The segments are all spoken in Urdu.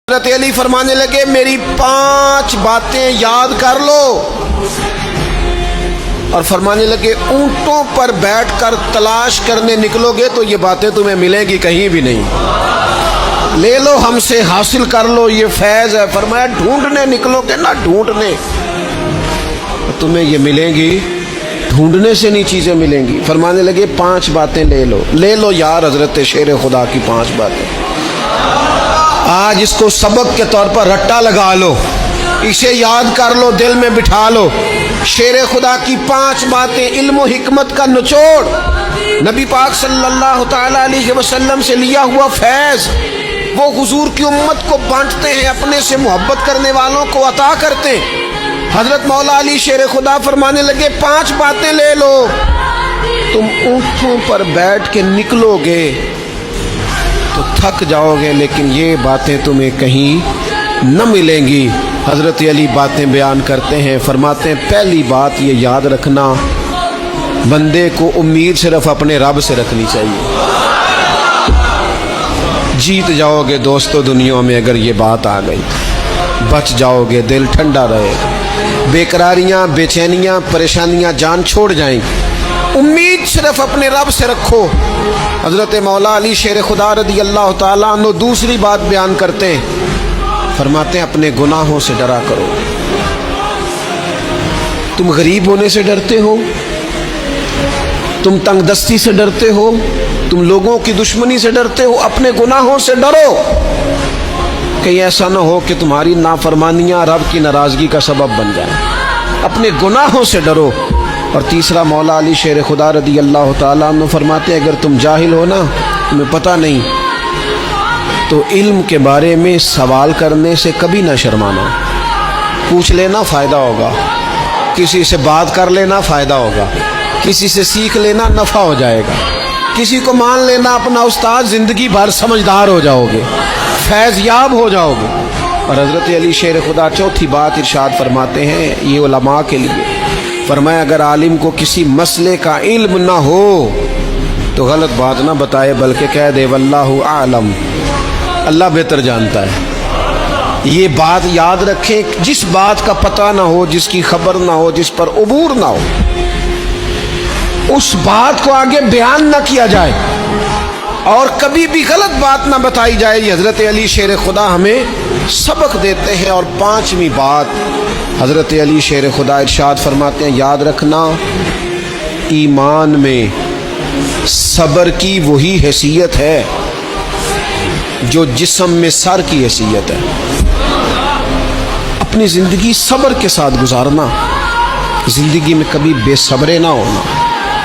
حضرت علی فرمانے لگے میری 5 باتیں یاد کر لو، اور فرمانے لگے اونٹوں پر بیٹھ کر تلاش کرنے نکلو گے تو یہ باتیں تمہیں ملیں گی کہیں بھی نہیں، لے لو ہم سے حاصل کر لو، یہ فیض ہے۔ فرمایا ڈھونڈنے نکلو گے نہ ڈھونڈنے تمہیں یہ ملیں گی، ڈھونڈنے سے نہیں چیزیں ملیں گی۔ فرمانے لگے 5 باتیں لے لو یار حضرت شیر خدا کی 5 باتیں، آج اس کو سبق کے طور پر رٹا لگا لو، اسے یاد کر لو، دل میں بٹھا لو۔ شیر خدا کی 5 باتیں، علم و حکمت کا نچوڑ، نبی پاک صلی اللہ تعالی علیہ وسلم سے لیا ہوا فیض، وہ حضور کی امت کو بانٹتے ہیں، اپنے سے محبت کرنے والوں کو عطا کرتے ہیں۔ حضرت مولا علی شیر خدا فرمانے لگے 5 باتیں لے لو، تم اونٹوں پر بیٹھ کے نکلو گے تو تھک جاؤ گے لیکن یہ باتیں تمہیں کہیں نہ ملیں گی۔ حضرت علی باتیں بیان کرتے ہیں، فرماتے ہیں پہلی بات یہ یاد رکھنا، بندے کو امید صرف اپنے رب سے رکھنی چاہیے، جیت جاؤ گے دوستو دنیا میں اگر یہ بات آ گئی، بچ جاؤ گے، دل ٹھنڈا رہے گا، بے قراریاں، بے چینیاں، پریشانیاں جان چھوڑ جائیں گی، امید صرف اپنے رب سے رکھو۔ حضرت مولا علی شیر خدا رضی اللہ تعالیٰ عنہ دوسری بات بیان کرتے ہیں، فرماتے ہیں اپنے گناہوں سے ڈرا کرو۔ تم غریب ہونے سے ڈرتے ہو، تم تنگ دستی سے ڈرتے ہو، تم لوگوں کی دشمنی سے ڈرتے ہو، اپنے گناہوں سے ڈرو، کہیں ایسا نہ ہو کہ تمہاری نافرمانیاں رب کی ناراضگی کا سبب بن جائیں، اپنے گناہوں سے ڈرو۔ اور تیسرا مولا علی شیر خدا رضی اللہ تعالیٰ عنہ فرماتے ہیں اگر تم جاہل ہو نا، تمہیں پتہ نہیں، تو علم کے بارے میں سوال کرنے سے کبھی نہ شرمانا، پوچھ لینا فائدہ ہوگا، کسی سے بات کر لینا فائدہ ہوگا، کسی سے سیکھ لینا نفع ہو جائے گا، کسی کو مان لینا اپنا استاد، زندگی بھر سمجھدار ہو جاؤ گے، فیض یاب ہو جاؤ گے۔ اور حضرت علی شیر خدا چوتھی بات ارشاد فرماتے ہیں یہ علماء کے لیے، فرمایا اگر عالم کو کسی مسئلے کا علم نہ ہو تو غلط بات نہ بتائے بلکہ کہہ دے واللہ اعلم، اللہ بہتر جانتا ہے۔ یہ بات یاد رکھیں، جس بات کا پتہ نہ ہو، جس کی خبر نہ ہو، جس پر عبور نہ ہو، اس بات کو آگے بیان نہ کیا جائے اور کبھی بھی غلط بات نہ بتائی جائے۔ یہ حضرت علی شیر خدا ہمیں سبق دیتے ہیں۔ اور 5ویں بات حضرت علی شیر خدا ارشاد فرماتے ہیں یاد رکھنا، ایمان میں صبر کی وہی حیثیت ہے جو جسم میں سر کی حیثیت ہے۔ اپنی زندگی صبر کے ساتھ گزارنا، زندگی میں کبھی بے صبرے نہ ہونا،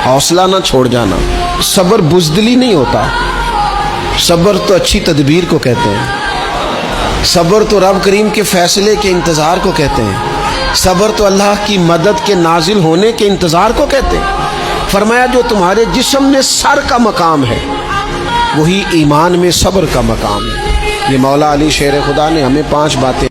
حوصلہ نہ چھوڑ جانا۔ صبر بزدلی نہیں ہوتا، صبر تو اچھی تدبیر کو کہتے ہیں، صبر تو رب کریم کے فیصلے کے انتظار کو کہتے ہیں، صبر تو اللہ کی مدد کے نازل ہونے کے انتظار کو کہتے ہیں۔ فرمایا جو تمہارے جسم میں سر کا مقام ہے وہی ایمان میں صبر کا مقام ہے۔ یہ مولا علی شیر خدا نے ہمیں 5 باتیں